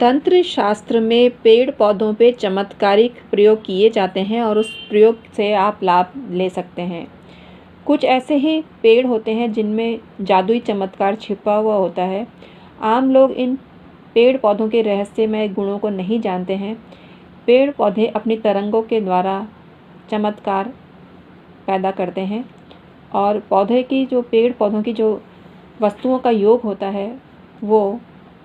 तंत्र शास्त्र में पेड़ पौधों पे चमत्कारिक प्रयोग किए जाते हैं और उस प्रयोग से आप लाभ ले सकते हैं। कुछ ऐसे ही पेड़ होते हैं जिनमें जादुई चमत्कार छिपा हुआ होता है। आम लोग इन पेड़ पौधों के रहस्यमय गुणों को नहीं जानते हैं। पेड़ पौधे अपनी तरंगों के द्वारा चमत्कार पैदा करते हैं और पेड़ पौधों की जो वस्तुओं का योग होता है वो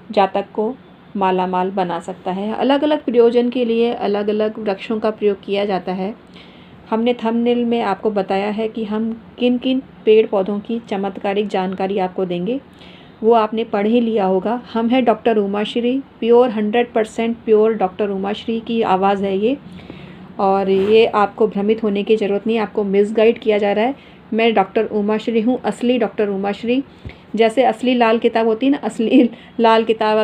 जातक को मालामाल बना सकता है। अलग अलग प्रयोजन के लिए अलग अलग वृक्षों का प्रयोग किया जाता है। हमने थंबनेल में आपको बताया है कि हम किन किन पेड़ पौधों की चमत्कारिक जानकारी आपको देंगे, वो आपने पढ़ ही लिया होगा। हम हैं doctor Umashree, pure 100% pure doctor Umashree की आवाज़ है ये, और ये आपको भ्रमित होने की ज़रूरत नहीं, आपको मिसगाइड किया जा रहा है। मैं डॉक्टर उमाश्री हूँ, असली डॉक्टर उमाश्री। जैसे असली लाल किताब होती है ना, असली लाल किताब,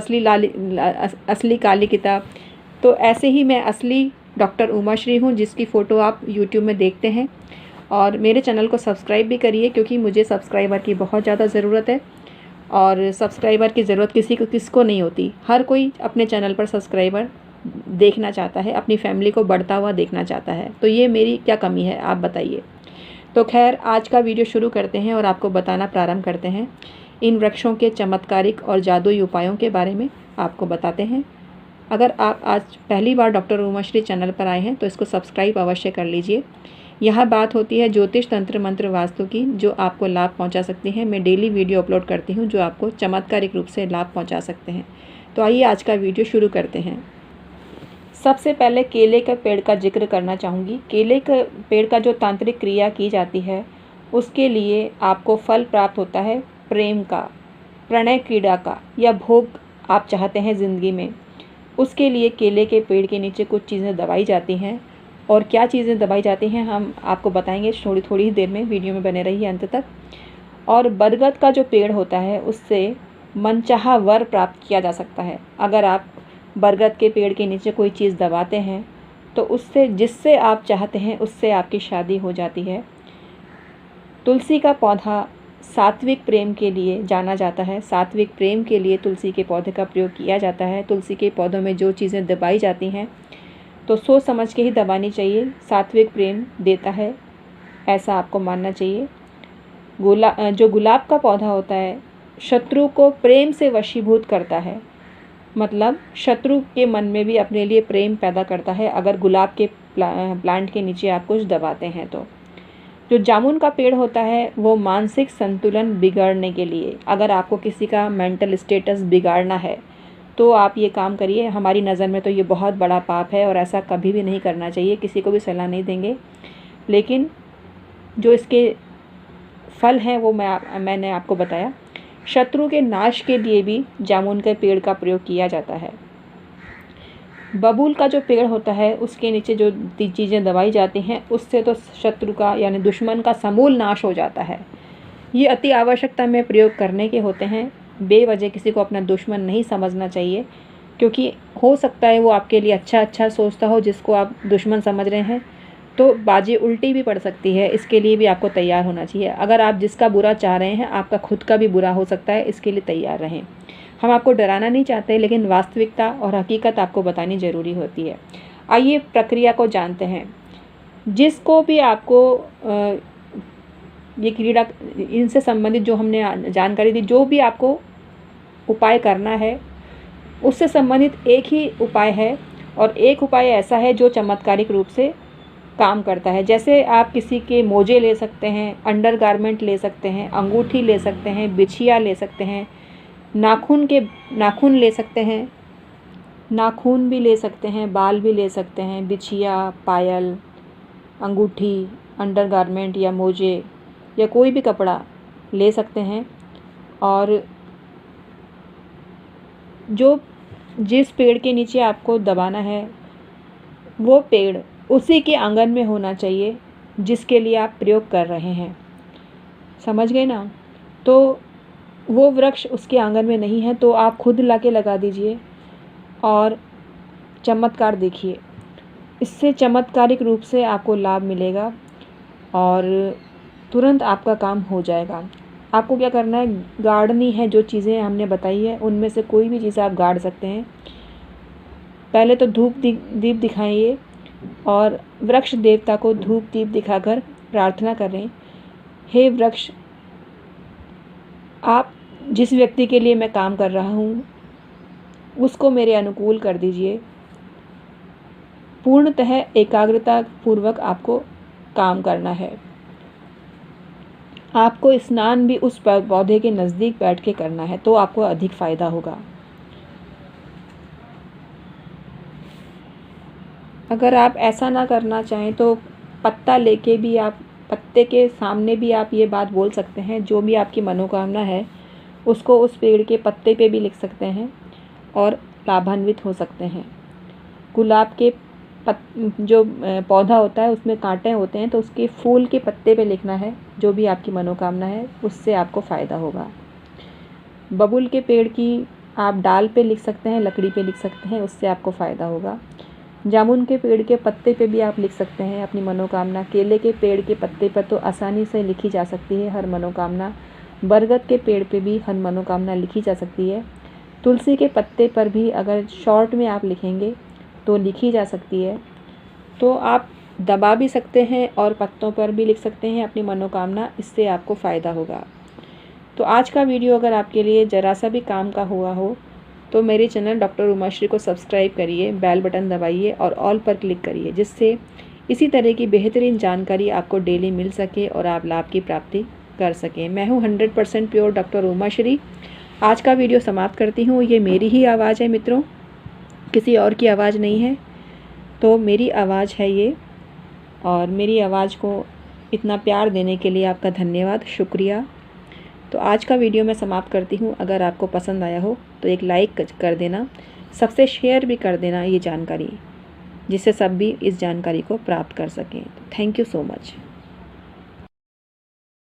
असली काली किताब, तो ऐसे ही मैं असली डॉक्टर उमाश्री हूँ जिसकी फ़ोटो आप यूट्यूब में देखते हैं। और मेरे चैनल को सब्सक्राइब भी करिए क्योंकि मुझे सब्सक्राइबर की बहुत ज़्यादा ज़रूरत है, और सब्सक्राइबर की ज़रूरत किसको नहीं होती। हर कोई अपने चैनल पर सब्सक्राइबर देखना चाहता है, अपनी फैमिली को बढ़ता हुआ देखना चाहता है। तो ये मेरी क्या कमी है, आप बताइए। तो खैर, आज का वीडियो शुरू करते हैं और आपको बताना प्रारंभ करते हैं। इन वृक्षों के चमत्कारिक और जादुई उपायों के बारे में आपको बताते हैं। अगर आप आज पहली बार डॉक्टर उमाश्री चैनल पर आए हैं तो इसको सब्सक्राइब अवश्य कर लीजिए। यहाँ बात होती है ज्योतिष, तंत्र, मंत्र, वास्तु की, जो आपको लाभ पहुँचा सकती हैं। मैं डेली वीडियो अपलोड करती हूँ जो आपको चमत्कारिक रूप से लाभ पहुँचा सकते हैं। तो आइए आज का वीडियो शुरू करते हैं। सबसे पहले केले के पेड़ का जिक्र करना चाहूँगी। केले के पेड़ का जो तांत्रिक क्रिया की जाती है उसके लिए आपको फल प्राप्त होता है प्रेम का, प्रणय क्रीड़ा का, या भोग आप चाहते हैं ज़िंदगी में, उसके लिए केले के पेड़ के नीचे कुछ चीज़ें दबाई जाती हैं। और क्या चीज़ें दबाई जाती हैं हम आपको बताएंगे थोड़ी ही देर में, वीडियो में बने रहिए अंत तक। और बरगद का जो पेड़ होता है उससे मनचाहा वर प्राप्त किया जा सकता है। अगर आप बरगद के पेड़ के नीचे कोई चीज़ दबाते हैं तो उससे, जिससे आप चाहते हैं उससे आपकी शादी हो जाती है। तुलसी का पौधा सात्विक प्रेम के लिए जाना जाता है। सात्विक प्रेम के लिए तुलसी के पौधे का प्रयोग किया जाता है। तुलसी के पौधों में जो चीज़ें दबाई जाती हैं तो सोच समझ के ही दबानी चाहिए। सात्विक प्रेम देता है, ऐसा आपको मानना चाहिए। जो गुलाब का पौधा होता है शत्रु को प्रेम से वशीभूत करता है, मतलब शत्रु के मन में भी अपने लिए प्रेम पैदा करता है अगर गुलाब के प्लांट के नीचे आप कुछ दबाते हैं तो। जो जामुन का पेड़ होता है वो मानसिक संतुलन बिगड़ने के लिए, अगर आपको किसी का मेंटल स्टेटस बिगाड़ना है तो आप ये काम करिए। हमारी नज़र में तो ये बहुत बड़ा पाप है और ऐसा कभी भी नहीं करना चाहिए, किसी को भी सलाह नहीं देंगे। लेकिन जो इसके फल हैं वो मैंने आपको बताया। शत्रु के नाश के लिए भी जामुन के पेड़ का प्रयोग किया जाता है। बबूल का जो पेड़ होता है उसके नीचे जो चीज़ें दबाई जाती हैं उससे तो शत्रु का यानी दुश्मन का समूल नाश हो जाता है। ये अति आवश्यकता में प्रयोग करने के होते हैं। बेवजह किसी को अपना दुश्मन नहीं समझना चाहिए, क्योंकि हो सकता है वो आपके लिए अच्छा सोचता हो जिसको आप दुश्मन समझ रहे हैं, तो बाजी उल्टी भी पड़ सकती है। इसके लिए भी आपको तैयार होना चाहिए। अगर आप जिसका बुरा चाह रहे हैं आपका खुद का भी बुरा हो सकता है, इसके लिए तैयार रहें। हम आपको डराना नहीं चाहते, लेकिन वास्तविकता और हकीकत आपको बतानी ज़रूरी होती है। आइए प्रक्रिया को जानते हैं। जिसको भी आपको ये क्रीड़ा, इनसे संबंधित जो हमने जानकारी दी, जो भी आपको उपाय करना है उससे संबंधित एक ही उपाय है, और एक उपाय ऐसा है जो चमत्कारिक रूप से काम करता है। जैसे आप किसी के मोजे ले सकते हैं, अंडरगारमेंट ले सकते हैं, अंगूठी ले सकते हैं, बिछिया ले सकते हैं, नाखून ले सकते हैं, नाखून भी ले सकते हैं, बाल भी ले सकते हैं, बिछिया, पायल, अंगूठी, अंडरगारमेंट या मोजे या कोई भी कपड़ा ले सकते हैं। और जिस पेड़ के नीचे आपको दबाना है वो पेड़ उसी के आंगन में होना चाहिए जिसके लिए आप प्रयोग कर रहे हैं। समझ गए ना? तो वो वृक्ष उसके आंगन में नहीं है तो आप खुद लाके लगा दीजिए और चमत्कार देखिए। इससे चमत्कारिक रूप से आपको लाभ मिलेगा और तुरंत आपका काम हो जाएगा। आपको क्या करना है, गाड़नी है जो चीज़ें हमने बताई है उनमें से कोई भी चीज़ आप गाड़ सकते हैं। पहले तो धूप दीप दिखाइए और वृक्ष देवता को धूप दीप दिखाकर प्रार्थना करें, हे वृक्ष, आप जिस व्यक्ति के लिए मैं काम कर रहा हूँ उसको मेरे अनुकूल कर दीजिए। पूर्णतः एकाग्रता पूर्वक आपको काम करना है। आपको स्नान भी उस पौधे के नज़दीक बैठ के करना है, तो आपको अधिक फ़ायदा होगा। अगर आप ऐसा ना करना चाहें तो पत्ता लेके भी आप पत्ते के सामने भी आप ये बात बोल सकते हैं, जो भी आपकी मनोकामना है उसको उस पेड़ के पत्ते पे भी लिख सकते हैं और लाभान्वित हो सकते हैं। गुलाब के जो पौधा होता है उसमें कांटे होते हैं, तो उसके फूल के पत्ते पे लिखना है, जो भी आपकी मनोकामना है उससे आपको फ़ायदा होगा। बबूल के पेड़ की आप डाल पे लिख सकते हैं, लकड़ी पे लिख सकते हैं, उससे आपको फ़ायदा होगा। जामुन के पेड़ के पत्ते पे भी आप लिख सकते हैं अपनी मनोकामना। केले के पेड़ के पत्ते पर तो आसानी से लिखी जा सकती है हर मनोकामना। बरगद के पेड़ पे भी हर मनोकामना लिखी जा सकती है। तुलसी के पत्ते पर भी अगर शॉर्ट में आप लिखेंगे तो लिखी जा सकती है। तो आप दबा भी सकते हैं और पत्तों पर भी लिख सकते हैं अपनी मनोकामना, इससे आपको फ़ायदा होगा। तो आज का वीडियो अगर आपके लिए ज़रा सा भी काम का हुआ हो तो मेरे चैनल डॉक्टर उमाश्री को सब्सक्राइब करिए, बेल बटन दबाइए और ऑल पर क्लिक करिए, जिससे इसी तरह की बेहतरीन जानकारी आपको डेली मिल सके और आप लाभ की प्राप्ति कर सकें। मैं हूँ 100% प्योर डॉक्टर उमाश्री। आज का वीडियो समाप्त करती हूँ। ये मेरी ही आवाज़ है मित्रों, किसी और की आवाज़ नहीं है। तो मेरी आवाज़ है ये, और मेरी आवाज़ को इतना प्यार देने के लिए आपका धन्यवाद, शुक्रिया। तो आज का वीडियो मैं समाप्त करती हूँ। अगर आपको पसंद आया हो तो एक लाइक कर देना, सबसे शेयर भी कर देना ये जानकारी, जिससे सब भी इस जानकारी को प्राप्त कर सकें। Thank you so much.